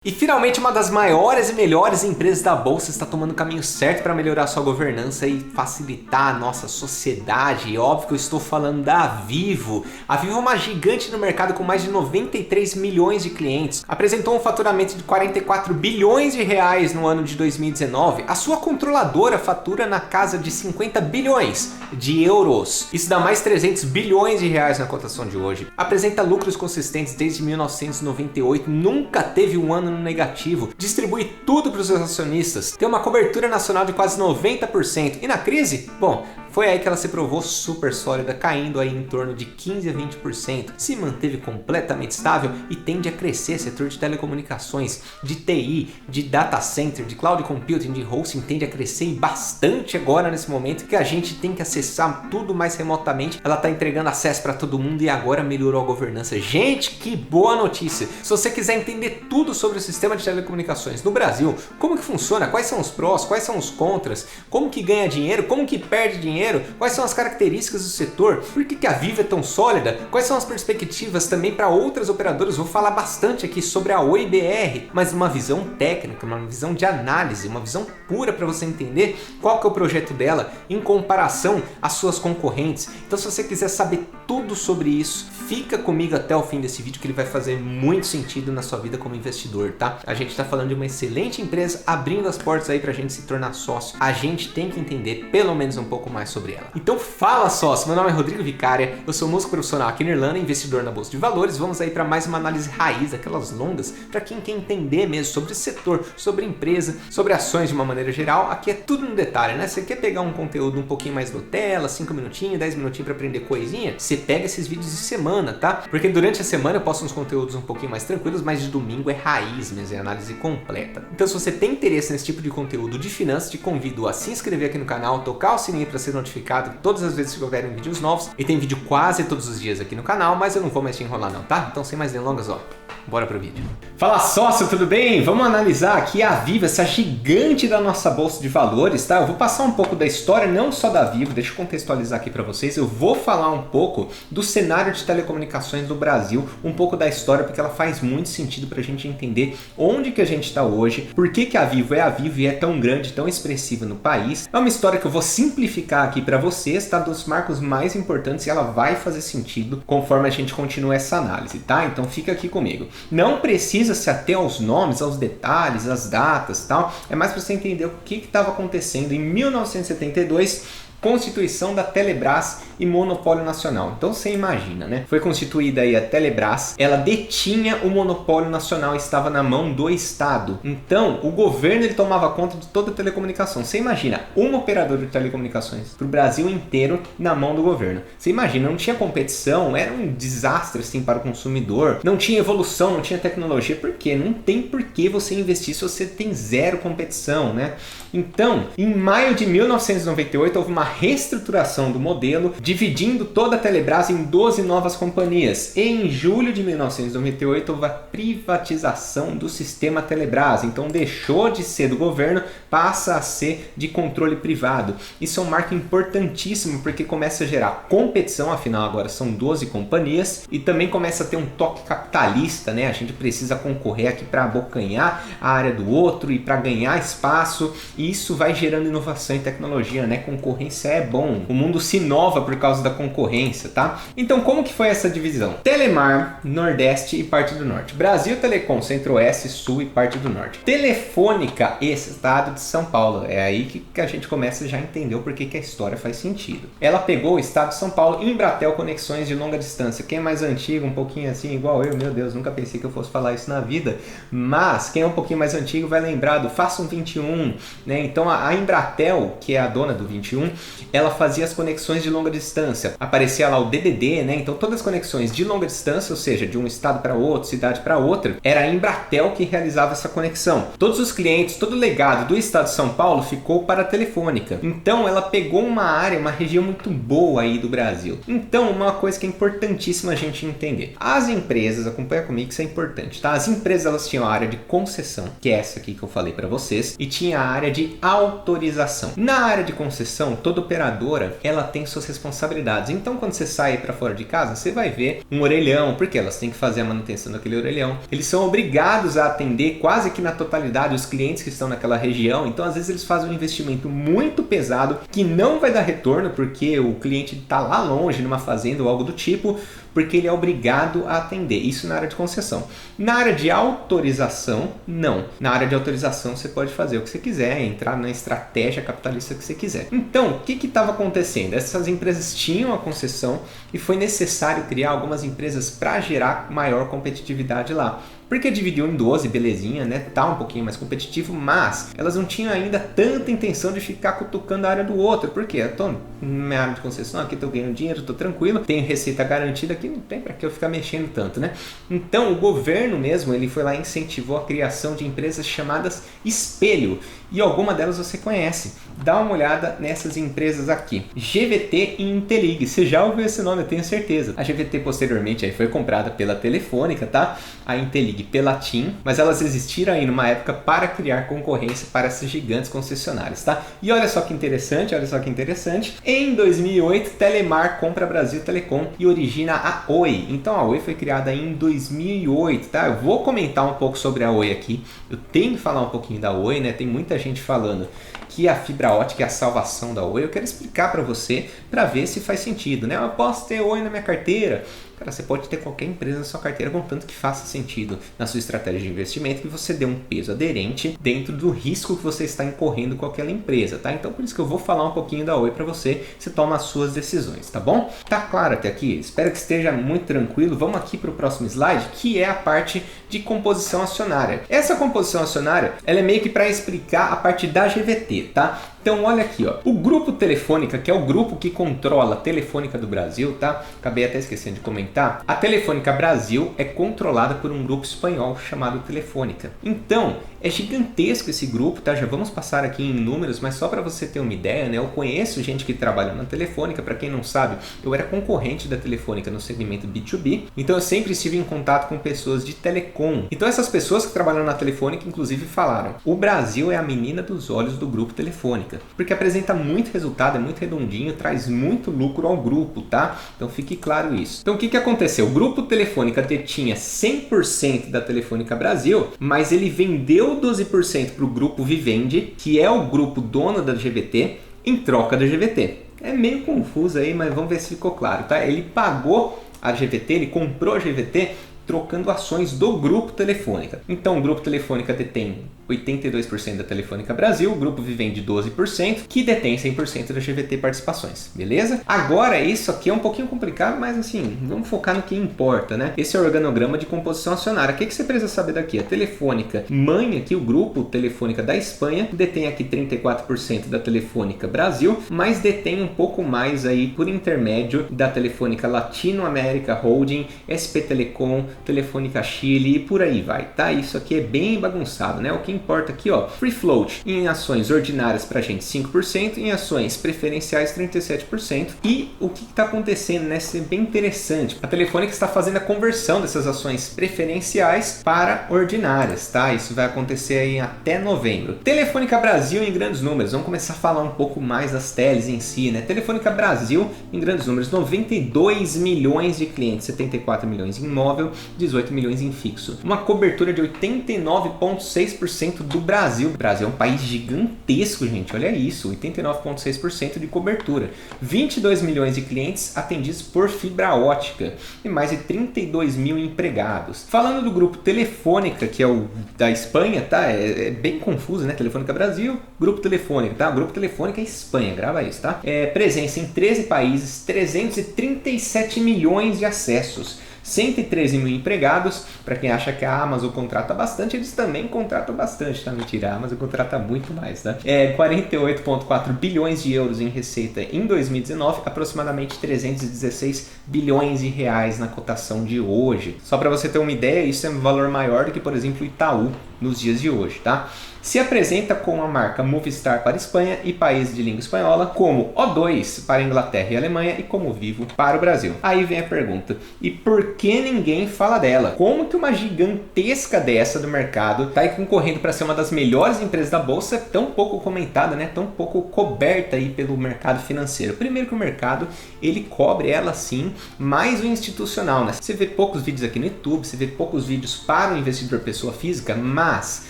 E finalmente uma das maiores e melhores empresas da Bolsa está tomando o caminho certo para melhorar sua governança e facilitar a nossa sociedade. E óbvio que eu estou falando da Vivo. A Vivo é uma gigante no mercado com mais de 93 milhões de clientes. Apresentou um faturamento de 44 bilhões de reais no ano de 2019. A sua controladora fatura na casa de 50 bilhões de euros. Isso dá mais 300 bilhões de reais na cotação de hoje. Apresenta lucros consistentes desde 1998. Nunca teve um ano no negativo, distribui tudo para os seus acionistas, tem uma cobertura nacional de quase 90%. E na crise? Bom, foi aí que ela se provou super sólida, caindo aí em torno de 15 a 20%, se manteve completamente estável e tende a crescer. Setor de telecomunicações, de TI, de data center, de cloud computing, de hosting, tende a crescer e bastante agora nesse momento que a gente tem que acessar tudo mais remotamente. Ela está entregando acesso para todo mundo e agora melhorou a governança. Gente, que boa notícia! Se você quiser entender tudo sobre o sistema de telecomunicações no Brasil, como que funciona, quais são os prós, quais são os contras, como que ganha dinheiro, como que perde dinheiro, quais são as características do setor, por que a Vivo é tão sólida, quais são as perspectivas também para outras operadoras. Vou falar bastante aqui sobre a Oi BR, mas uma visão técnica, uma visão de análise, uma visão pura para você entender qual que é o projeto dela em comparação às suas concorrentes. Então, se você quiser saber tudo sobre isso, fica comigo até o fim desse vídeo que ele vai fazer muito sentido na sua vida como investidor, tá? A gente está falando de uma excelente empresa abrindo as portas aí pra gente se tornar sócio. A gente tem que entender pelo menos um pouco mais sobre ela. Então fala, sócio! Meu nome é Rodrigo Vicária, eu sou músico profissional aqui na Irlanda, investidor na Bolsa de Valores. Vamos aí para mais uma análise raiz, aquelas longas, para quem quer entender mesmo sobre o setor, sobre empresa, sobre ações de uma maneira geral. Aqui é tudo no detalhe, né? Você quer pegar um conteúdo um pouquinho mais Nutella, 5 minutinhos, 10 minutinhos para aprender coisinha? Você pega esses vídeos de semana, tá? Porque durante a semana eu posto uns conteúdos um pouquinho mais tranquilos, mas de domingo é raiz mesmo, é análise completa. Então, se você tem interesse nesse tipo de conteúdo de finanças, te convido a se inscrever aqui no canal, tocar o sininho para ser notificado todas as vezes que houverem vídeos novos. E tem vídeo quase todos os dias aqui no canal, mas eu não vou mais te enrolar não, tá? Então, sem mais delongas, ó, bora pro vídeo. Fala, sócio, tudo bem? Vamos analisar aqui a Vivo, essa gigante da nossa bolsa de valores, tá? Eu vou passar um pouco da história, não só da Vivo, deixa eu contextualizar aqui para vocês. Eu vou falar um pouco do cenário de telecomunicações do Brasil, um pouco da história, porque ela faz muito sentido pra gente entender onde que a gente está hoje, por que a Vivo é a Vivo e é tão grande, tão expressiva no país. É uma história que eu vou simplificar aqui para vocês, tá? Dos marcos mais importantes, e ela vai fazer sentido conforme a gente continua essa análise, tá? Então fica aqui comigo. Não precisa se ater aos nomes, aos detalhes, às datas, tal. É mais para você entender o que estava acontecendo em 1972. Constituição da Telebrás e monopólio nacional. Então você imagina, né? Foi constituída aí a Telebrás, ela detinha o monopólio nacional, estava na mão do Estado. Então o governo ele tomava conta de toda a telecomunicação. Você imagina uma operadora de telecomunicações para o Brasil inteiro na mão do governo. Você imagina, não tinha competição, era um desastre assim para o consumidor, não tinha evolução, não tinha tecnologia. Por quê? Não tem por que você investir se você tem zero competição, né? Então, em maio de 1998 houve uma reestruturação do modelo, dividindo toda a Telebrás em 12 novas companhias. E em julho de 1998 houve a privatização do sistema Telebrás. Então deixou de ser do governo, passa a ser de controle privado. Isso é um marco importantíssimo porque começa a gerar competição, afinal agora são 12 companhias, e também começa a ter um toque capitalista, né? A gente precisa concorrer aqui para abocanhar a área do outro e para ganhar espaço, e isso vai gerando inovação e tecnologia, né? Concorrência é bom, o mundo se inova por causa da concorrência, tá? Então como que foi essa divisão? Telemar, Nordeste e parte do Norte. Brasil Telecom, Centro-Oeste, Sul e parte do Norte. Telefônica, esse estado de São Paulo. É aí que a gente começa já a entender o porquê que a história faz sentido. Ela pegou o estado de São Paulo e Embratel Conexões de longa distância. Quem é mais antigo, um pouquinho assim, igual eu, meu Deus, nunca pensei que eu fosse falar isso na vida, mas quem é um pouquinho mais antigo vai lembrar do Faça um 21, né? Então a Embratel, que é a dona do 21, ela fazia as conexões de longa distância. Aparecia lá o DDD, né? Então todas as conexões de longa distância, ou seja, de um estado para outro, cidade para outra, era a Embratel que realizava essa conexão. Todos os clientes, todo o legado do estado de São Paulo ficou para a Telefônica. Então ela pegou uma área, uma região muito boa aí do Brasil. Então uma coisa que é importantíssima a gente entender. As empresas, acompanha comigo que isso é importante, tá? As empresas elas tinham a área de concessão, que é essa aqui que eu falei para vocês, e tinha a área de autorização. Na área de concessão, todo toda operadora, ela tem suas responsabilidades. Então, quando você sai para fora de casa, você vai ver um orelhão, porque elas têm que fazer a manutenção daquele orelhão. Eles são obrigados a atender quase que na totalidade os clientes que estão naquela região. Então, às vezes eles fazem um investimento muito pesado que não vai dar retorno porque o cliente está lá longe, numa fazenda ou algo do tipo, porque ele é obrigado a atender. Isso na área de concessão. Na área de autorização, não. Na área de autorização você pode fazer o que você quiser, entrar na estratégia capitalista que você quiser. Então, o que estava acontecendo? Essas empresas tinham a concessão e foi necessário criar algumas empresas para gerar maior competitividade lá. Porque dividiu em 12, belezinha, né? Tá um pouquinho mais competitivo, mas elas não tinham ainda tanta intenção de ficar cutucando a área do outro. Por quê? Eu tô na minha área de concessão, aqui tô ganhando dinheiro, tô tranquilo, tenho receita garantida aqui, não tem pra que eu ficar mexendo tanto, né? Então o governo mesmo, ele foi lá e incentivou a criação de empresas chamadas espelho. E alguma delas você conhece. Dá uma olhada nessas empresas aqui. GVT e Intelig. Você já ouviu esse nome, eu tenho certeza. A GVT posteriormente aí foi comprada pela Telefônica, tá? A Intelig pela TIM, mas elas existiram aí numa época para criar concorrência para essas gigantes concessionárias, tá? E olha só que interessante, olha só que interessante. Em 2008, Telemar compra Brasil Telecom e origina a Oi. Então a Oi foi criada em 2008, tá? Eu vou comentar um pouco sobre a Oi aqui. Eu tenho que falar um pouquinho da Oi, né? Tem muita gente falando que a fibra ótica é a salvação da Oi. Eu quero explicar para você, para ver se faz sentido, né? Eu posso ter Oi na minha carteira. Cara, você pode ter qualquer empresa na sua carteira, contanto que faça sentido na sua estratégia de investimento, que você dê um peso aderente dentro do risco que você está incorrendo com aquela empresa, tá? Então, por isso que eu vou falar um pouquinho da Oi para você toma as suas decisões, tá bom? Tá claro até aqui? Espero que esteja muito tranquilo. Vamos aqui para o próximo slide, que é a parte de composição acionária. Essa composição acionária, ela é meio que para explicar a parte da GVT, tá? Então, olha aqui, ó. O Grupo Telefônica, que é o grupo que controla a Telefônica do Brasil, tá? Acabei até esquecendo de comentar. A Telefônica Brasil é controlada por um grupo espanhol chamado Telefônica. Então, é gigantesco esse grupo, tá? Já vamos passar aqui em números, mas só para você ter uma ideia, né? Eu conheço gente que trabalha na Telefônica. Para quem não sabe, eu era concorrente da Telefônica no segmento B2B. Então, eu sempre estive em contato com pessoas de telecom. Então, essas pessoas que trabalham na Telefônica, inclusive, falaram: o Brasil é a menina dos olhos do Grupo Telefônica. Porque apresenta muito resultado, é muito redondinho, traz muito lucro ao grupo, tá? Então fique claro isso. Então o que aconteceu? O Grupo Telefônica detinha 100% da Telefônica Brasil, mas ele vendeu 12% para o Grupo Vivendi, que é o grupo dono da GVT, em troca da GVT. É meio confuso aí, mas vamos ver se ficou claro, tá? Ele pagou a GVT, ele comprou a GVT trocando ações do Grupo Telefônica. Então o Grupo Telefônica detém 82% da Telefônica Brasil, o Grupo Vivendi 12%, que detém 100% da GVT Participações, beleza? Agora, isso aqui é um pouquinho complicado, mas assim, vamos focar no que importa, né? Esse é o organograma de composição acionária. O que você precisa saber daqui? A Telefônica mãe aqui, o Grupo Telefônica da Espanha, detém aqui 34% da Telefônica Brasil, mas detém um pouco mais aí por intermédio da Telefônica Latinoamérica Holding, SP Telecom, Telefônica Chile e por aí vai, tá? Isso aqui é bem bagunçado, né? O que importa aqui, ó, free float em ações ordinárias pra gente 5%, em ações preferenciais 37%. E o que está acontecendo, né? Isso é bem interessante. A Telefônica está fazendo a conversão dessas ações preferenciais para ordinárias, tá? Isso vai acontecer aí até novembro. Telefônica Brasil em grandes números. Vamos começar a falar um pouco mais das teles em si, né? Telefônica Brasil em grandes números, 92 milhões de clientes, 74 milhões em móvel, 18 milhões em fixo. Uma cobertura de 89,6% do Brasil. O Brasil é um país gigantesco, gente. Olha isso, 89,6% de cobertura. 22 milhões de clientes atendidos por fibra ótica e mais de 32 mil empregados. Falando do Grupo Telefônica, que é o da Espanha, tá? É bem confuso, né? Telefônica Brasil, Grupo Telefônica, tá? Grupo Telefônica é Espanha, grava isso, tá? Presença em 13 países, 337 milhões de acessos. 113 mil empregados. Para quem acha que a Amazon contrata bastante, eles também contratam bastante, tá? Mentira, a Amazon contrata muito mais, tá? 48,4 bilhões de euros em receita em 2019, aproximadamente 316 bilhões de reais na cotação de hoje. Só para você ter uma ideia, isso é um valor maior do que, por exemplo, o Itaú, nos dias de hoje, tá? Se apresenta com a marca Movistar para a Espanha e países de língua espanhola, como O2 para a Inglaterra e Alemanha e como Vivo para o Brasil. Aí vem a pergunta, e por que ninguém fala dela? Como que uma gigantesca dessa do mercado está aí concorrendo para ser uma das melhores empresas da bolsa, tão pouco comentada, né? Tão pouco coberta aí pelo mercado financeiro? Primeiro que o mercado, ele cobre ela sim, mais o institucional, né? Você vê poucos vídeos aqui no YouTube, você vê poucos vídeos para o investidor pessoa física, mas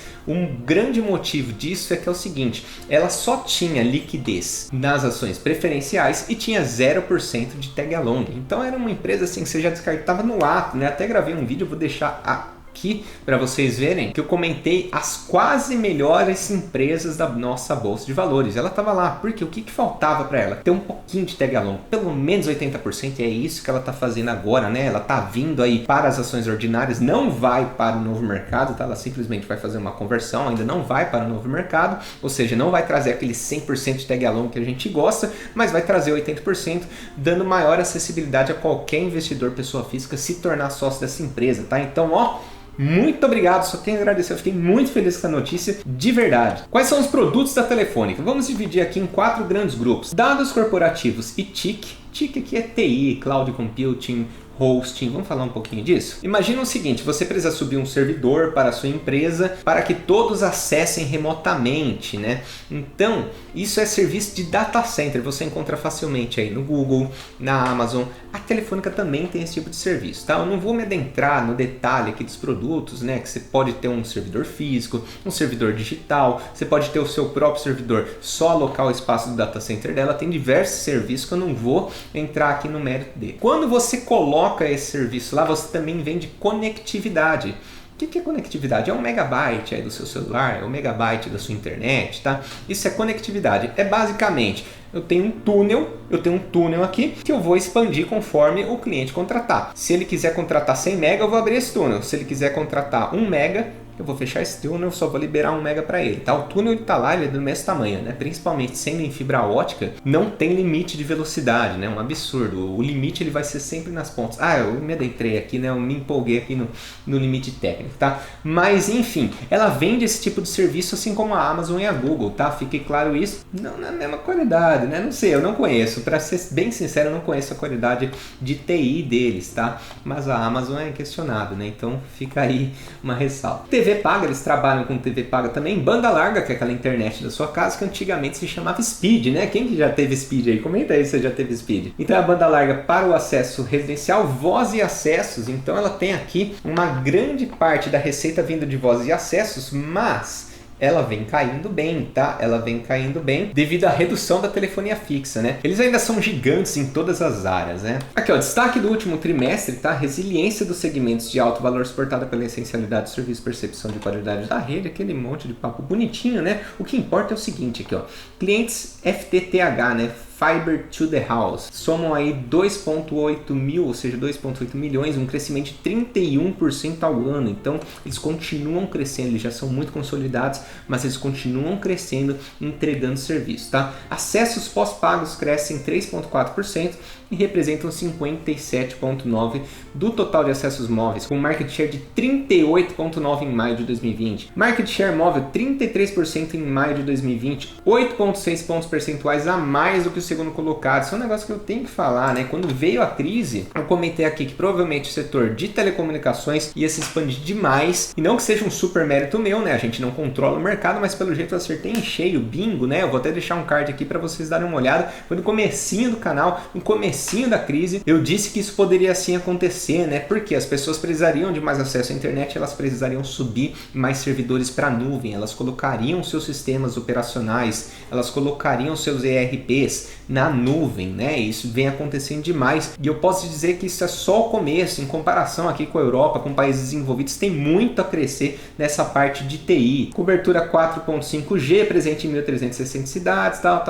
um grande motivo disso é que é o seguinte, ela só tinha liquidez nas ações preferenciais e tinha 0% de tag along. Então era uma empresa assim que você já descartava no ato, né? Até gravei um vídeo, eu vou deixar aqui para vocês verem, que eu comentei as quase melhores empresas da nossa bolsa de valores. Ela estava lá, porque o que faltava para ela? Ter um pouquinho de tag along, pelo menos 80%, e é isso que ela está fazendo agora, né? Ela está vindo aí para as ações ordinárias, não vai para o novo mercado, tá? Ela simplesmente vai fazer uma conversão, ainda não vai para o novo mercado, ou seja, não vai trazer aquele 100% de tag along que a gente gosta, mas vai trazer 80%, dando maior acessibilidade a qualquer investidor pessoa física se tornar sócio dessa empresa, tá? Então, ó, muito obrigado, só tenho a agradecer, eu fiquei muito feliz com essa notícia, de verdade. Quais são os produtos da Telefônica? Vamos dividir aqui em 4 grandes grupos. Dados corporativos e TIC. TIC aqui é TI, Cloud Computing, hosting, vamos falar um pouquinho disso? Imagina o seguinte, você precisa subir um servidor para a sua empresa para que todos acessem remotamente, né? Então, isso é serviço de data center, você encontra facilmente aí no Google, na Amazon. A Telefônica também tem esse tipo de serviço, tá? Eu não vou me adentrar no detalhe aqui dos produtos, né? Que você pode ter um servidor físico, um servidor digital, você pode ter o seu próprio servidor, só alocar o espaço do data center dela, tem diversos serviços que eu não vou entrar aqui no mérito dele. Quando você coloca esse serviço lá, você também vende conectividade. O que é conectividade? É 1 megabyte aí do seu celular, é 1 megabyte da sua internet, tá? Isso é conectividade. É basicamente, eu tenho um túnel aqui que eu vou expandir conforme o cliente contratar. Se ele quiser contratar 100 mega, eu vou abrir esse túnel. Se ele quiser contratar 1 mega, eu vou fechar esse túnel, eu só vou liberar 1 mega para ele, tá? O túnel está lá, ele é do mesmo tamanho, né? Principalmente sendo em fibra ótica, não tem limite de velocidade, né? Um absurdo. O limite ele vai ser sempre nas pontas. Ah, eu me adentrei aqui, né? Eu me empolguei aqui no limite técnico, tá? Mas enfim, ela vende esse tipo de serviço assim como a Amazon e a Google, tá? Fique claro isso. Não na mesma qualidade, né? Não sei, eu não conheço. Para ser bem sincero, eu não conheço a qualidade de TI deles, tá? Mas a Amazon é questionável, né? Então fica aí uma ressalva. TV paga, eles trabalham com TV paga também, banda larga, que é aquela internet da sua casa que antigamente se chamava Speed, né? Quem que já teve Speed aí? Comenta aí se você já teve Speed. Então a banda larga para o acesso residencial, voz e acessos, então ela tem aqui uma grande parte da receita vindo de voz e acessos, mas ela vem caindo bem, tá? Ela vem caindo bem devido à redução da telefonia fixa, né? Eles ainda são gigantes em todas as áreas, né? Aqui, ó, destaque do último trimestre, tá? Resiliência dos segmentos de alto valor suportada pela essencialidade do serviço, percepção de qualidade da rede, aquele monte de papo bonitinho, né? O que importa é o seguinte aqui, ó. Clientes FTTH, né? Fiber to the House, somam aí 2,8 mil, ou seja, 2,8 milhões, um crescimento de 31% ao ano. Então, eles continuam crescendo, eles já são muito consolidados, mas eles continuam crescendo, entregando serviço, tá? Acessos pós-pagos crescem 3,4% e representam 57,9% do total de acessos móveis, com market share de 38,9% em maio de 2020. Market share móvel 33% em maio de 2020, 8,6 pontos percentuais a mais do que o segundo colocado. Isso é um negócio que eu tenho que falar, né? Quando veio a crise, eu comentei aqui que provavelmente o setor de telecomunicações ia se expandir demais, e não que seja um super mérito meu, né? A gente não controla o mercado, mas pelo jeito eu acertei em cheio, bingo, né? Eu vou até deixar um card aqui para vocês darem uma olhada. Foi no comecinho do canal, no comecinho da crise, eu disse que isso poderia sim acontecer, né? Porque as pessoas precisariam de mais acesso à internet, elas precisariam subir mais servidores para a nuvem, elas colocariam seus sistemas operacionais, elas colocariam seus ERPs na nuvem, né? Isso vem acontecendo demais, e eu posso dizer que isso é só o começo. Em comparação aqui com a Europa, com países desenvolvidos, tem muito a crescer nessa parte de TI. Cobertura 4.5G, presente em 1.360 cidades, tal.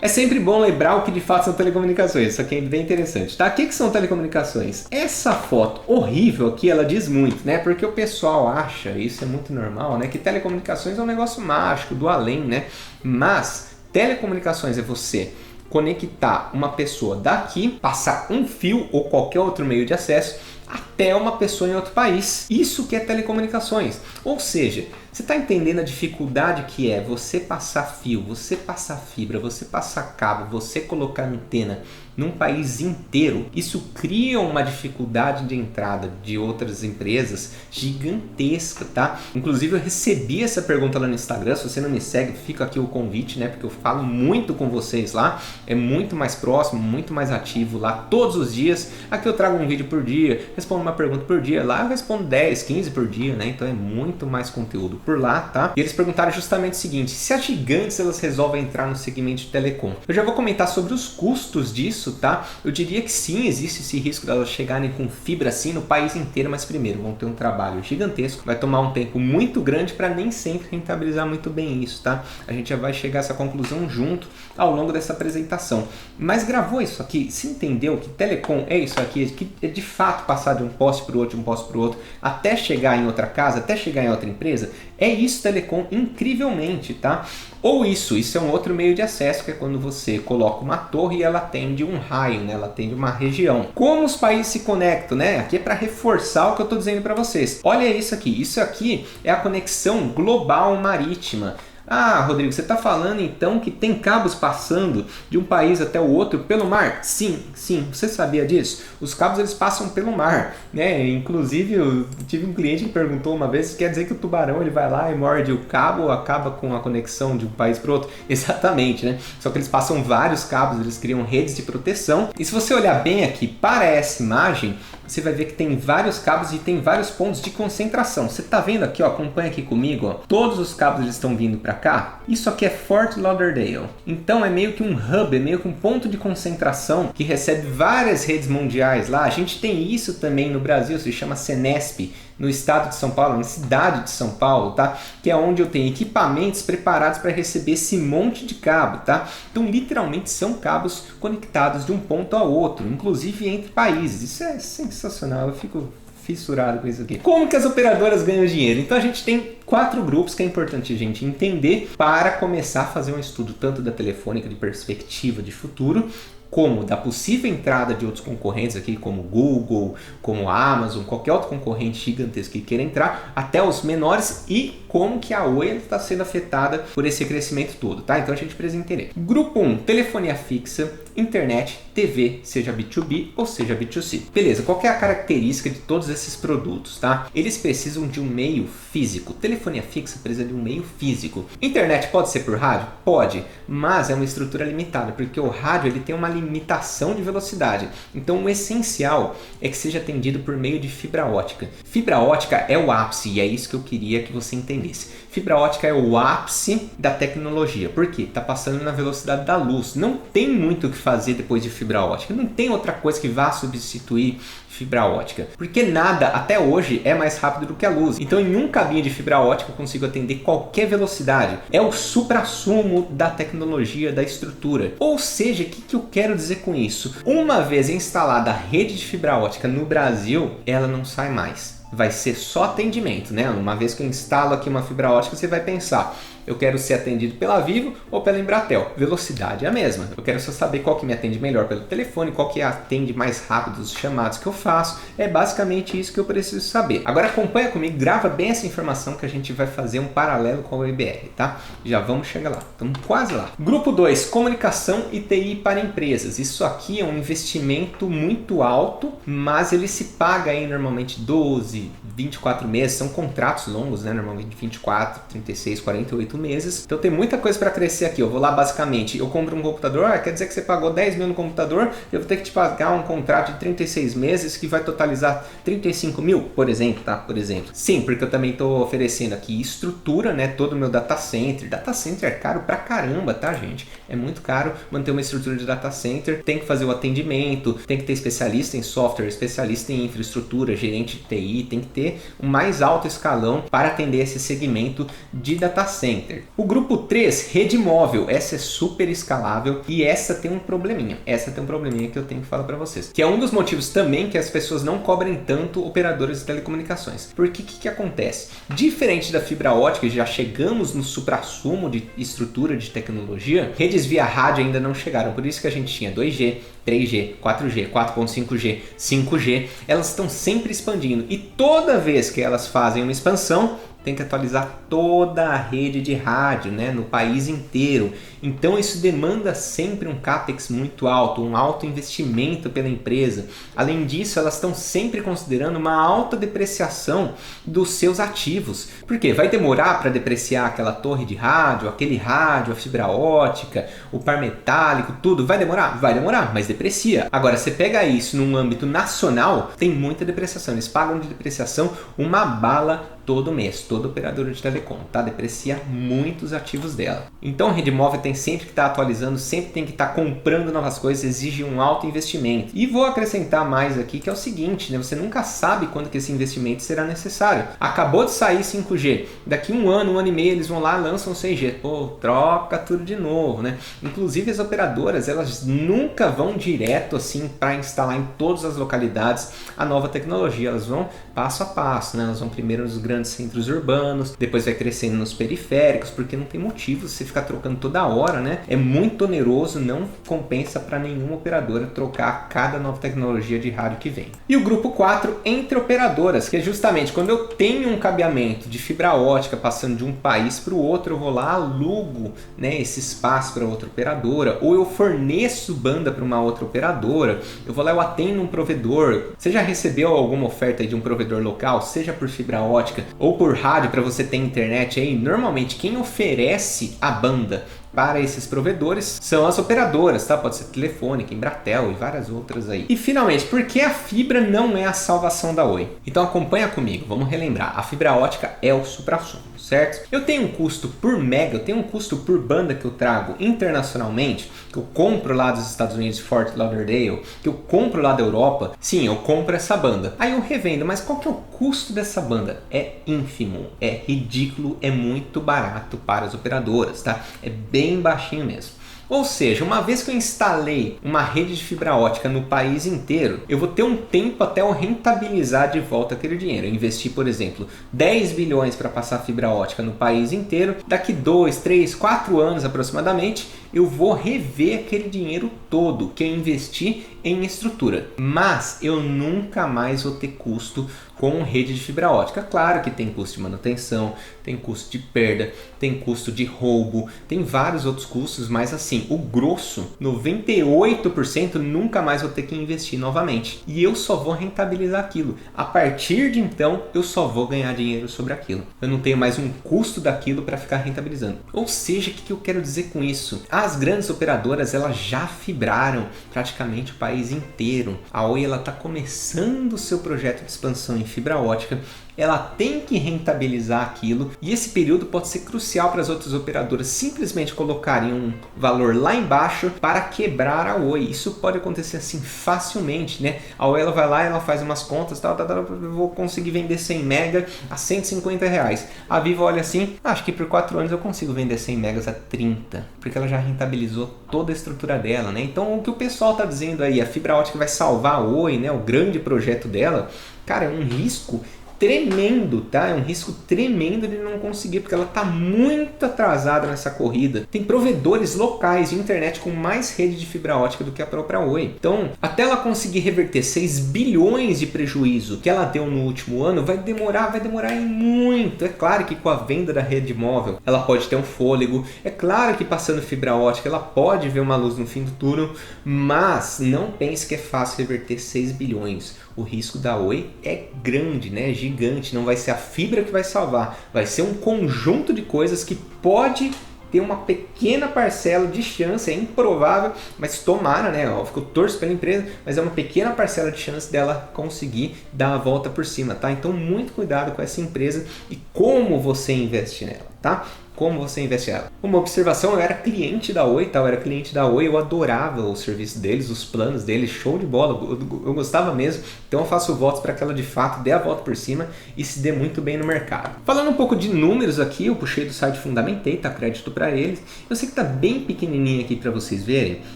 É sempre bom lembrar o que de fato são telecomunicações, isso aqui é bem interessante, tá? O que são telecomunicações? Essa foto horrível aqui, ela diz muito, né? Porque o pessoal acha, isso é muito normal, né? Que telecomunicações é um negócio mágico, do além, né? Mas telecomunicações é você conectar uma pessoa daqui, passar um fio ou qualquer outro meio de acesso até uma pessoa em outro país. Isso que é telecomunicações. Ou seja, Você está entendendo a dificuldade que é você passar fio, você passar fibra, você passar cabo, você colocar antena num país inteiro? Isso cria uma dificuldade de entrada de outras empresas gigantesca, tá? Inclusive eu recebi essa pergunta lá no Instagram. Se você não me segue, fica aqui o convite, né? Porque eu falo muito com vocês lá, é muito mais próximo, muito mais ativo lá todos os dias. Aqui eu trago um vídeo por dia, respondo uma pergunta por dia. Lá eu respondo 10, 15 por dia, né? Então é muito mais conteúdo por lá, tá? E eles perguntaram justamente o seguinte: se as gigantes elas resolvem entrar no segmento de telecom? Eu já vou comentar sobre os custos disso, tá? Eu diria que sim, existe esse risco de elas chegarem com fibra assim no país inteiro, mas primeiro vão ter um trabalho gigantesco, vai tomar um tempo muito grande para nem sempre rentabilizar muito bem isso, tá? A gente já vai chegar a essa conclusão junto ao longo dessa apresentação. Mas gravou isso aqui, se entendeu que telecom é isso aqui, que é de fato passar de um poste para o outro, de um poste para o outro, até chegar em outra casa, até chegar em outra empresa? É isso telecom, incrivelmente, tá? Ou isso é um outro meio de acesso, que é quando você coloca uma torre e ela atende um raio, né? Ela atende uma região. Como os países se conectam, né? Aqui é para reforçar o que eu estou dizendo para vocês. Olha isso aqui é a conexão global marítima. Ah, Rodrigo, você está falando então que tem cabos passando de um país até o outro pelo mar? Sim, você sabia disso? Os cabos eles passam pelo mar, né? Inclusive eu tive um cliente que perguntou uma vez se quer dizer que o tubarão ele vai lá e morde o cabo ou acaba com a conexão de um país para o outro. Exatamente, né? Só que eles passam vários cabos, eles criam redes de proteção. E se você olhar bem aqui para essa imagem, você vai ver que tem vários cabos e tem vários pontos de concentração. Você está vendo aqui, ó, acompanha aqui comigo, ó, todos os cabos eles estão vindo para cá. Isso aqui é Fort Lauderdale. Então é meio que um hub, é meio que um ponto de concentração que recebe várias redes mundiais lá. A gente tem isso também no Brasil, se chama Senesp, no estado de São Paulo, na cidade de São Paulo, tá? Que é onde eu tenho equipamentos preparados para receber esse monte de cabo, tá? Então, literalmente, são cabos conectados de um ponto ao outro, inclusive entre países. Isso é sensacional, eu fico fissurado com isso aqui. Como que as operadoras ganham dinheiro? Então, a gente tem 4 grupos que é importante a gente entender para começar a fazer um estudo tanto da Telefônica de perspectiva de futuro, como da possível entrada de outros concorrentes aqui, como Google, como Amazon, qualquer outro concorrente gigantesco que queira entrar, até os menores, e como que a Oi está sendo afetada por esse crescimento todo, tá? Então a gente precisa entender. Grupo 1, telefonia fixa, internet, TV, seja B2B ou seja B2C. Beleza, qual que é a característica de todos esses produtos, tá? Eles precisam de um meio físico. Telefonia fixa precisa de um meio físico. Internet pode ser por rádio? Pode, mas é uma estrutura limitada, porque o rádio ele tem uma limitação de velocidade. Então o essencial é que seja atendido por meio de fibra ótica. Fibra ótica é o ápice e é isso que eu queria que você entendesse. Fibra ótica é o ápice da tecnologia. Por quê? Está passando na velocidade da luz. Não tem muito o que fazer depois de fibra ótica. Não tem outra coisa que vá substituir fibra ótica. Porque nada, até hoje, é mais rápido do que a luz. Então, em um cabinho de fibra ótica, eu consigo atender qualquer velocidade. É o suprassumo da tecnologia, da estrutura. Ou seja, o que eu quero dizer com isso? Uma vez instalada a rede de fibra ótica no Brasil, ela não sai mais. Vai ser só atendimento, né? Uma vez que eu instalo aqui uma fibra ótica, você vai pensar: eu quero ser atendido pela Vivo ou pela Embratel. Velocidade é a mesma. Eu quero só saber qual que me atende melhor pelo telefone, qual que atende mais rápido os chamados que eu faço. É basicamente isso que eu preciso saber. Agora acompanha comigo, grava bem essa informação que a gente vai fazer um paralelo com o IBR, tá? Já vamos chegar lá. Estamos quase lá. Grupo 2, comunicação e TI para empresas. Isso aqui é um investimento muito alto, mas ele se paga aí normalmente 12, 24 meses. São contratos longos, né? Normalmente 24, 36, 48 meses. Então tem muita coisa para crescer aqui. Eu vou lá basicamente, eu compro um computador, quer dizer que você pagou 10 mil no computador, eu vou ter que te pagar um contrato de 36 meses que vai totalizar 35 mil, por exemplo, tá? Por exemplo. Sim, porque eu também estou oferecendo aqui estrutura, né? Todo o meu data center. Data center é caro pra caramba, tá, gente? É muito caro manter uma estrutura de data center. Tem que fazer o atendimento, tem que ter especialista em software, especialista em infraestrutura, gerente de TI, tem que ter um mais alto escalão para atender esse segmento de data center. O grupo 3, rede móvel. Essa é super escalável e essa tem um probleminha. Essa tem um probleminha que eu tenho que falar para vocês. Que é um dos motivos também que as pessoas não cobrem tanto operadoras de telecomunicações. Porque o que acontece? Diferente da fibra ótica, já chegamos no suprassumo de estrutura de tecnologia, redes via rádio ainda não chegaram. Por isso que a gente tinha 2G, 3G, 4G, 4.5G, 5G. Elas estão sempre expandindo e toda vez que elas fazem uma expansão, tem que atualizar toda a rede de rádio, né, no país inteiro. Então isso demanda sempre um CAPEX muito alto, um alto investimento pela empresa. Além disso, elas estão sempre considerando uma alta depreciação dos seus ativos. Por quê? Vai demorar para depreciar aquela torre de rádio, aquele rádio, a fibra ótica, o par metálico, tudo? Vai demorar? Vai demorar, mas deprecia. Agora, você pega isso num âmbito nacional, tem muita depreciação. Eles pagam de depreciação uma bala todo mês, toda operadora de telecom, tá? Deprecia muitos ativos dela. Então a rede móvel tem sempre que estar atualizando, sempre tem que estar comprando novas coisas, exige um alto investimento. E vou acrescentar mais aqui que é o seguinte, né? Você nunca sabe quando que esse investimento será necessário. Acabou de sair 5G, daqui um ano e meio eles vão lá e lançam 6G. Pô, troca tudo de novo, né? Inclusive as operadoras, elas nunca vão direto assim para instalar em todas as localidades a nova tecnologia, elas vão passo a passo, né? Elas vão primeiro nos grandes centros urbanos, depois vai crescendo nos periféricos, porque não tem motivo você ficar trocando toda hora, né? É muito oneroso, não compensa para nenhuma operadora trocar cada nova tecnologia de rádio que vem. E o grupo 4, entre operadoras, que é justamente quando eu tenho um cabeamento de fibra ótica passando de um país para o outro, eu vou lá, alugo, né, esse espaço para outra operadora, ou eu forneço banda para uma outra operadora, eu vou lá, eu atendo um provedor. Você já recebeu alguma oferta aí de um provedor local, seja por fibra ótica ou por rádio para você ter internet aí? Normalmente quem oferece a banda para esses provedores são as operadoras, tá? Pode ser Telefônica, Embratel e várias outras aí. E finalmente, por que a fibra não é a salvação da Oi? Então acompanha comigo, vamos relembrar. A fibra ótica é o suprassumo, certo? Eu tenho um custo por mega, eu tenho um custo por banda que eu trago internacionalmente, que eu compro lá dos Estados Unidos, Fort Lauderdale, que eu compro lá da Europa. Sim, eu compro essa banda. Aí eu revendo, mas qual que é o custo dessa banda? É ínfimo, é ridículo, é muito barato para as operadoras, tá? É bem baixinho mesmo. Ou seja, uma vez que eu instalei uma rede de fibra ótica no país inteiro, eu vou ter um tempo até eu rentabilizar de volta aquele dinheiro. Eu investi, por exemplo, 10 bilhões para passar fibra ótica no país inteiro. Daqui 2, 3, 4 anos aproximadamente, eu vou rever aquele dinheiro todo que eu investi em estrutura. Mas eu nunca mais vou ter custo com rede de fibra ótica. Claro que tem custo de manutenção, tem custo de perda, tem custo de roubo, tem vários outros custos, mas assim, o grosso, 98%, nunca mais vou ter que investir novamente. E eu só vou rentabilizar aquilo. A partir de então, eu só vou ganhar dinheiro sobre aquilo. Eu não tenho mais um custo daquilo para ficar rentabilizando. Ou seja, o que eu quero dizer com isso? As grandes operadoras, elas já fibraram praticamente o país inteiro. A Oi, ela está começando o seu projeto de expansão em fibra ótica, ela tem que rentabilizar aquilo e esse período pode ser crucial para as outras operadoras simplesmente colocarem um valor lá embaixo para quebrar a Oi. Isso pode acontecer assim facilmente, né? A Oi, ela vai lá, ela faz umas contas, eu vou conseguir vender 100 mega a 150 reais. A Vivo olha assim, acho que por 4 anos eu consigo vender 100 megas a 30, porque ela já rentabilizou toda a estrutura dela, né? Então o que o pessoal está dizendo aí, a fibra ótica vai salvar a Oi, né? O grande projeto dela, cara, é um risco tremendo, tá? É um risco tremendo de não conseguir, porque ela está muito atrasada nessa corrida. Tem provedores locais de internet com mais rede de fibra ótica do que a própria Oi. Então, até ela conseguir reverter 6 bilhões de prejuízo que ela deu no último ano, vai demorar e muito. É claro que com a venda da rede móvel, ela pode ter um fôlego. É claro que passando fibra ótica, ela pode ver uma luz no fim do túnel, mas não pense que é fácil reverter 6 bilhões. O risco da Oi é grande, né? Gigante. Não vai ser a fibra que vai salvar. Vai ser um conjunto de coisas que pode ter uma pequena parcela de chance. É improvável, mas tomara, né? Óbvio que eu torço pela empresa, mas é uma pequena parcela de chance dela conseguir dar a volta por cima, tá? Então muito cuidado com essa empresa e como você investe nela, tá? Como você investe nela. Uma observação, eu era cliente da Oi, tá? Eu era cliente da Oi, eu adorava o serviço deles, os planos deles, show de bola, eu gostava mesmo. Então eu faço votos para que ela de fato dê a volta por cima e se dê muito bem no mercado. Falando um pouco de números aqui, eu puxei do site Fundamentei, tá? Crédito para eles. Eu sei que tá bem pequenininho aqui para vocês verem,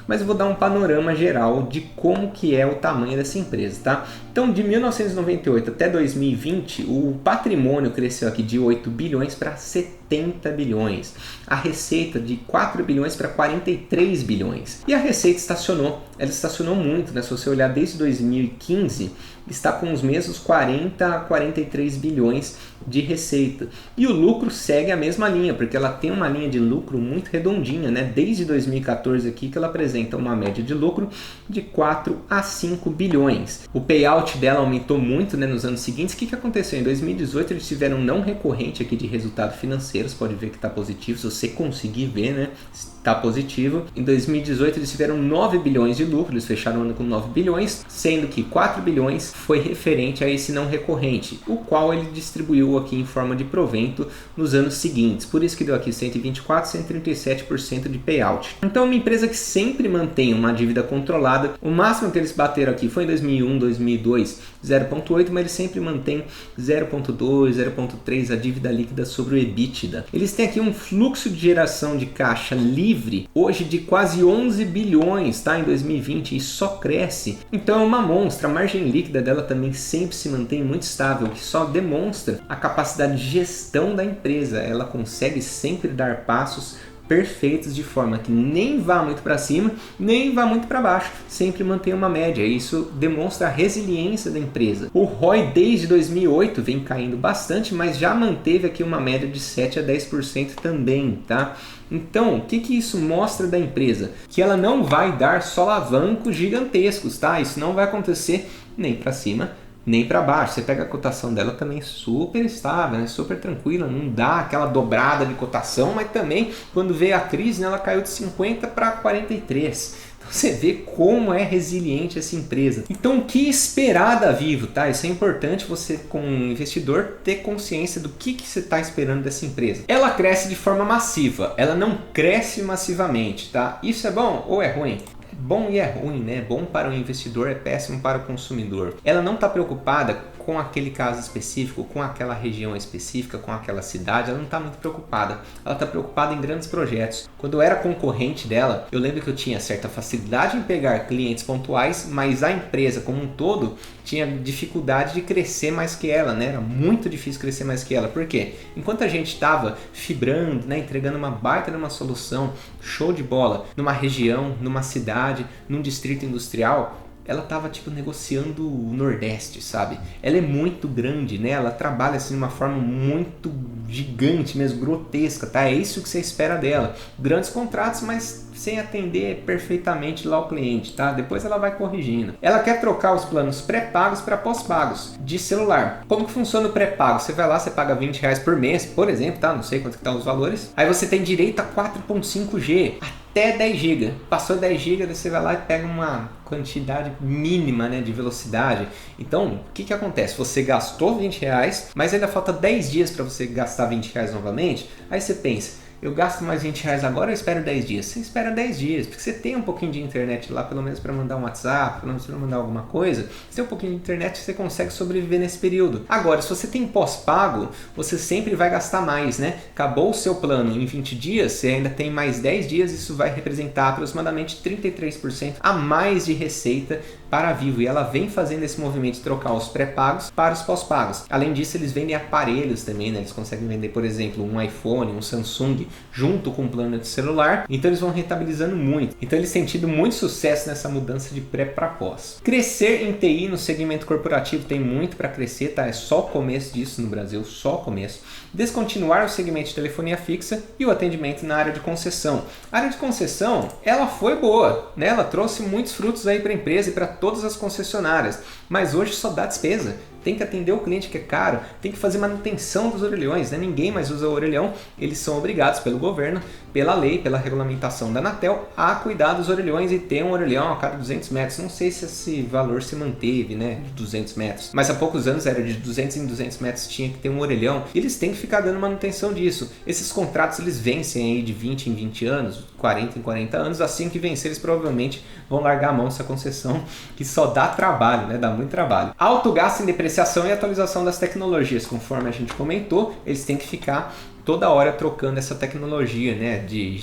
mas eu vou dar um panorama geral de como que é o tamanho dessa empresa, tá? Então, de 1998 até 2020, o patrimônio cresceu aqui de 8 bilhões para 70 bilhões. A receita de 4 bilhões para 43 bilhões. E a receita estacionou. Ela estacionou muito, né? Se você olhar desde 2015, está com os mesmos 40 a 43 bilhões de receita. E o lucro segue a mesma linha, porque ela tem uma linha de lucro muito redondinha, né? Desde 2014 aqui que ela apresenta uma média de lucro de 4 a 5 bilhões. O payout dela aumentou muito, né, nos anos seguintes. O que aconteceu? Em 2018 eles tiveram um não recorrente aqui de resultado financeiro, você pode ver que está positivo, se você conseguir ver, né? Está positivo. Em 2018 eles tiveram 9 bilhões de lucro, eles fecharam o ano com 9 bilhões, sendo que 4 bilhões foi referente a esse não recorrente, o qual ele distribuiu aqui em forma de provento nos anos seguintes. Por isso que deu aqui 124, 137% de payout. Então é uma empresa que sempre mantém uma dívida controlada. O máximo que eles bateram aqui foi em 2001, 2002, 0,8, mas eles sempre mantêm 0,2, 0,3 a dívida líquida sobre o EBITDA. Eles têm aqui um fluxo de geração de caixa livre hoje de quase 11 bilhões, tá? Em 2020, e só cresce. Então é uma monstra. A margem líquida dela também sempre se mantém muito estável, o que só demonstra a capacidade de gestão da empresa. Ela consegue sempre dar passos perfeitos de forma que nem vá muito para cima, nem vá muito para baixo, sempre mantém uma média. Isso demonstra a resiliência da empresa. O ROI desde 2008 vem caindo bastante, mas já manteve aqui uma média de 7 a 10% também, tá? Então, o que isso mostra da empresa? Que ela não vai dar solavancos gigantescos, tá? Isso não vai acontecer nem para cima, nem para baixo. Você pega a cotação dela também super estável, né? Super tranquila, não dá aquela dobrada de cotação, mas também quando veio a crise, né, ela caiu de 50 para 43. Então você vê como é resiliente essa empresa. Então o que esperar da Vivo, tá? Isso é importante você, como investidor, ter consciência do que você está esperando dessa empresa. Ela cresce de forma massiva, ela não cresce massivamente, tá? Isso é bom ou é ruim? Bom e é ruim, né? Bom para o investidor, é péssimo para o consumidor. Ela não está preocupada com aquele caso específico, com aquela região específica, com aquela cidade, ela não está muito preocupada. Ela está preocupada em grandes projetos. Quando eu era concorrente dela, eu lembro que eu tinha certa facilidade em pegar clientes pontuais, mas a empresa como um todo tinha dificuldade de crescer mais que ela, né? Era muito difícil crescer mais que ela. Por quê? Enquanto a gente estava fibrando, né, entregando uma baita numa solução, show de bola, numa região, numa cidade, num distrito industrial, ela estava tipo negociando o Nordeste, sabe? Ela é muito grande, né? Ela trabalha assim de uma forma muito gigante mesmo, grotesca, tá? É isso que você espera dela. Grandes contratos, mas sem atender perfeitamente lá o cliente, tá? Depois ela vai corrigindo. Ela quer trocar os planos pré-pagos para pós-pagos de celular. Como que funciona o pré-pago? Você vai lá, você paga R$20 por mês, por exemplo, tá? Não sei quanto que estão os valores. Aí você tem direito a 4.5G. Até 10 GB. Passou 10 GB, você vai lá e pega uma quantidade mínima, né, de velocidade. Então, o que acontece? Você gastou R$20, mas ainda falta 10 dias para você gastar R$20 novamente. Aí você pensa, eu gasto mais R$20 agora, eu espero 10 dias. Você espera 10 dias, porque você tem um pouquinho de internet lá, pelo menos para mandar um WhatsApp, pelo menos para mandar alguma coisa. Você tem um pouquinho de internet, você consegue sobreviver nesse período. Agora, se você tem pós-pago, você sempre vai gastar mais, né? Acabou o seu plano em 20 dias, você ainda tem mais 10 dias, isso vai representar aproximadamente 33% a mais de receita para a Vivo. E ela vem fazendo esse movimento de trocar os pré-pagos para os pós-pagos. Além disso, eles vendem aparelhos também, né? Eles conseguem vender, por exemplo, um iPhone, um Samsung, junto com o plano de celular, então eles vão rentabilizando muito. Então eles têm tido muito sucesso nessa mudança de pré para pós. Crescer em TI no segmento corporativo tem muito para crescer, tá? É só o começo disso no Brasil, só o começo. Descontinuar o segmento de telefonia fixa e o atendimento na área de concessão. A área de concessão, ela foi boa, né? Ela trouxe muitos frutos aí para a empresa e para todas as concessionárias, mas hoje só dá despesa. Tem que atender o cliente que é caro, tem que fazer manutenção dos orelhões, né? Ninguém mais usa o orelhão, eles são obrigados pelo governo, pela lei, pela regulamentação da Anatel, a cuidar dos orelhões e ter um orelhão a cada 200 metros. Não sei se esse valor se manteve, né, de 200 metros, mas há poucos anos era de 200 em 200 metros, tinha que ter um orelhão, e eles têm que ficar dando manutenção disso. Esses contratos, eles vencem aí de 20 em 20 anos, 40 em 40 anos, assim que vencer, eles provavelmente vão largar a mão dessa concessão, que só dá trabalho, né, dá muito trabalho. Alto gasto em depreciação e atualização das tecnologias, conforme a gente comentou, eles têm que ficar toda hora trocando essa tecnologia, né, de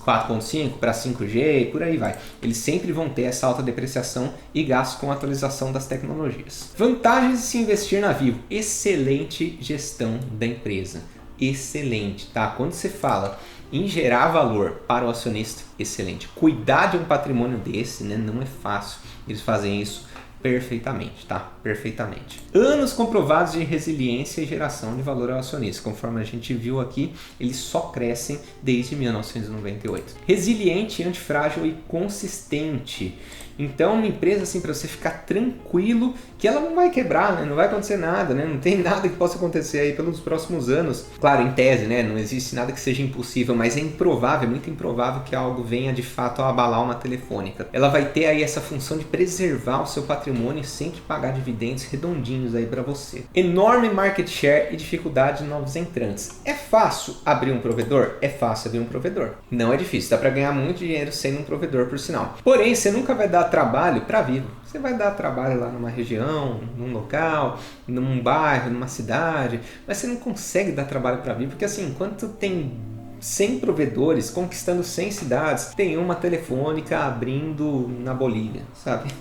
4.5 para 5G e por aí vai. Eles sempre vão ter essa alta depreciação e gasto com atualização das tecnologias. Vantagens de se investir na Vivo: excelente gestão da empresa. Excelente, tá? Quando você fala em gerar valor para o acionista, excelente. Cuidar de um patrimônio desse, né, não é fácil. Eles fazem isso perfeitamente, tá? Perfeitamente. Anos comprovados de resiliência e geração de valor ao acionista. Conforme a gente viu aqui, eles só crescem desde 1998. Resiliente, antifrágil e consistente. Então, uma empresa assim, para você ficar tranquilo que ela não vai quebrar, né? Não vai acontecer nada, né? Não tem nada que possa acontecer aí pelos próximos anos. Claro, em tese, né? Não existe nada que seja impossível, mas é improvável, muito improvável que algo venha de fato a abalar uma telefônica. Ela vai ter aí essa função de preservar o seu patrimônio sem te pagar dividendos redondinhos aí para você. Enorme market share e dificuldade de novos entrantes. É fácil abrir um provedor? É fácil abrir um provedor. Não é difícil, dá para ganhar muito dinheiro sendo um provedor, por sinal. Porém, você nunca vai dar trabalho para Vivo. Você vai dar trabalho lá numa região, num local, num bairro, numa cidade, mas você não consegue dar trabalho para Vivo, porque assim, enquanto tem 100 provedores conquistando 100 cidades, tem uma telefônica abrindo na Bolívia, sabe?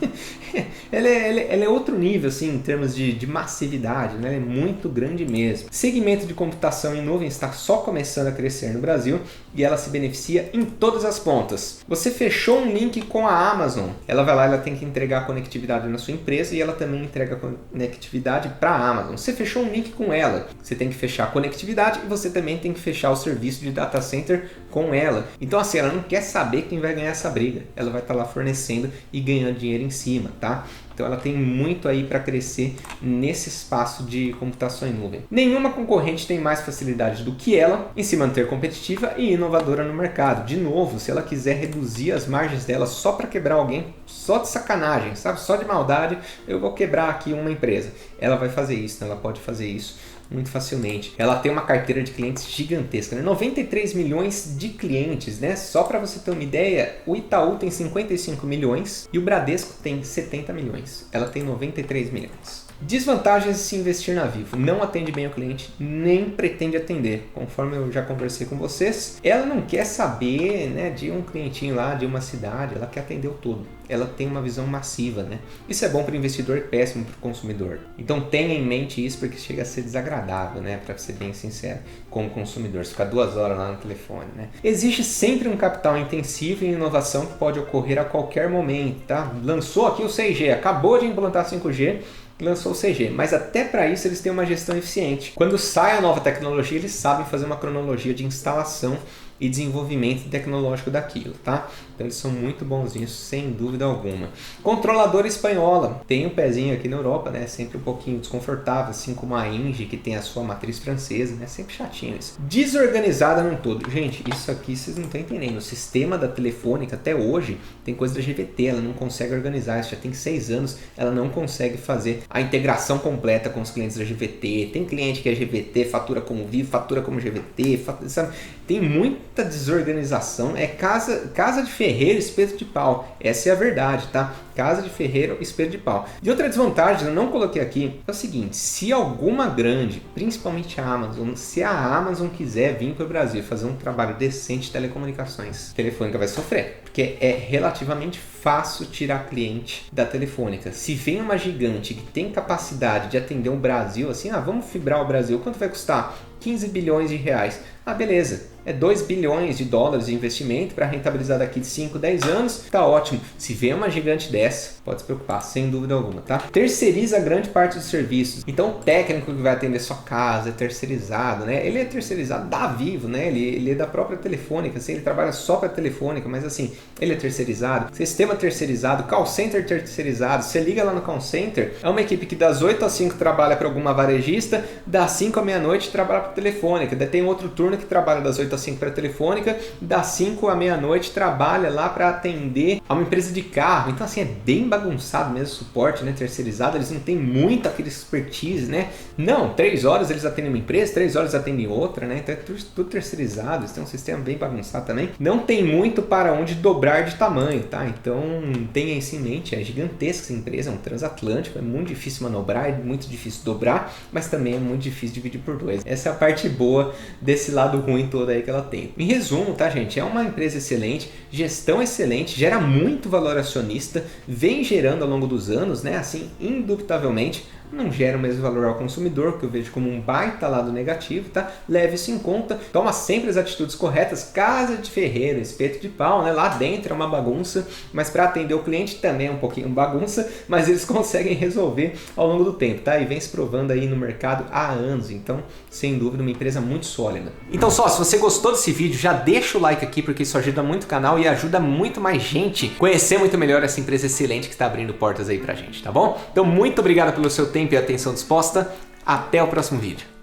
ela é outro nível, assim, em termos de massividade, né? Ela é muito grande mesmo. Segmento de computação em nuvem está só começando a crescer no Brasil e ela se beneficia em todas as pontas. Você fechou um link com a Amazon, ela vai lá, ela tem que entregar conectividade na sua empresa e ela também entrega conectividade para a Amazon. Você fechou um link com ela, você tem que fechar a conectividade e você também tem que fechar o serviço de data center com ela. Então assim, ela não quer saber quem vai ganhar essa briga. Ela vai estar lá fornecendo e ganhando dinheiro em cima, tá? Então ela tem muito aí para crescer nesse espaço de computação em nuvem. Nenhuma concorrente tem mais facilidade do que ela em se manter competitiva e inovadora no mercado. De novo, se ela quiser reduzir as margens dela só para quebrar alguém, só de sacanagem, sabe? Só de maldade, eu vou quebrar aqui uma empresa. Ela vai fazer isso, né? Ela pode fazer isso muito facilmente. Ela tem uma carteira de clientes gigantesca, né? 93 milhões de clientes, né? Só para você ter uma ideia, o Itaú tem 55 milhões e o Bradesco tem 70 milhões. Ela tem 93 milhões. Desvantagens de se investir na Vivo. Não atende bem o cliente, nem pretende atender. Conforme eu já conversei com vocês, ela não quer saber, né, de um clientinho lá, de uma cidade, ela quer atender o todo. Ela tem uma visão massiva, né? Isso é bom para o investidor e péssimo para o consumidor. Então tenha em mente isso, porque chega a ser desagradável, né? Para ser bem sincero, como consumidor, você ficar 2 horas lá no telefone, né? Existe sempre um capital intensivo em inovação que pode ocorrer a qualquer momento, tá? Lançou aqui o 6G, acabou de implantar 5G, lançou o 6G, mas até para isso eles têm uma gestão eficiente. Quando sai a nova tecnologia, eles sabem fazer uma cronologia de instalação e desenvolvimento tecnológico daquilo, tá? Então eles são muito bons nisso, sem dúvida alguma. Controladora espanhola, tem um pezinho aqui na Europa, né? Sempre um pouquinho desconfortável, assim como a Engie, que tem a sua matriz francesa, né? Sempre chatinho isso. Desorganizada num todo. Gente, isso aqui vocês não estão entendendo. O sistema da Telefônica, até hoje, tem coisa da GVT, ela não consegue organizar, isso já tem 6 anos, ela não consegue fazer a integração completa com os clientes da GVT. Tem cliente que é GVT, fatura como Vivo, fatura como GVT, sabe? Tem muita desorganização, é casa de ferreiro, espeto de pau. Essa é a verdade, tá? Casa de ferreiro, espeto de pau. E outra desvantagem, eu não coloquei aqui, é o seguinte: se alguma grande, principalmente a Amazon, se a Amazon quiser vir para o Brasil fazer um trabalho decente de telecomunicações, a Telefônica vai sofrer, porque é relativamente fácil tirar cliente da Telefônica. Se vem uma gigante que tem capacidade de atender um Brasil, assim, vamos fibrar o Brasil, quanto vai custar? 15 bilhões de reais. Beleza, é 2 bilhões de dólares de investimento para rentabilizar daqui de 5, 10 anos, tá ótimo. Se vem uma gigante dessa, pode se preocupar, sem dúvida alguma, tá? Terceiriza grande parte dos serviços. Então o técnico que vai atender sua casa é terceirizado, né? Ele é terceirizado da Vivo, né? Ele é da própria Telefônica, assim, ele trabalha só para a Telefônica, mas assim, ele é terceirizado. Sistema terceirizado, call center terceirizado. Você liga lá no call center, é uma equipe que das 8 às 5 trabalha para alguma varejista, das 5 à meia-noite trabalha para a Telefônica. Daí tem outro turno que trabalha das 8 às 5 para a Telefônica, das 5 à meia-noite trabalha lá para atender a uma empresa de carro. Então assim, é bem bagunçado mesmo o suporte, né, terceirizado. Eles não têm muita aquele expertise, né? Não, 3 horas eles atendem uma empresa, 3 horas atendem outra, né? Então é tudo terceirizado, eles têm um sistema bem bagunçado também. Não tem muito para onde dobrar de tamanho, tá? Então tenha isso em mente, é gigantesca essa empresa, é um transatlântico, é muito difícil manobrar, é muito difícil dobrar, mas também é muito difícil dividir por 2. Essa é a parte boa desse lado ruim todo aí aí que ela tem. Em resumo, tá, gente? É uma empresa excelente, gestão excelente, gera muito valor acionista, vem gerando ao longo dos anos, né? Assim, indubitavelmente, não gera o mesmo valor ao consumidor, que eu vejo como um baita lado negativo, tá? Leve isso em conta, toma sempre as atitudes corretas, casa de ferreiro, espeto de pau, né? Lá dentro é uma bagunça, mas para atender o cliente também é um pouquinho bagunça, mas eles conseguem resolver ao longo do tempo, tá? E vem se provando aí no mercado há anos, então, sem dúvida, uma empresa muito sólida. Então só, se você gostou desse vídeo, já deixa o like aqui, porque isso ajuda muito o canal e ajuda muito mais gente a conhecer muito melhor essa empresa excelente que está abrindo portas aí pra gente, tá bom? Então, muito obrigado pelo seu tempo e atenção disposta. Até o próximo vídeo.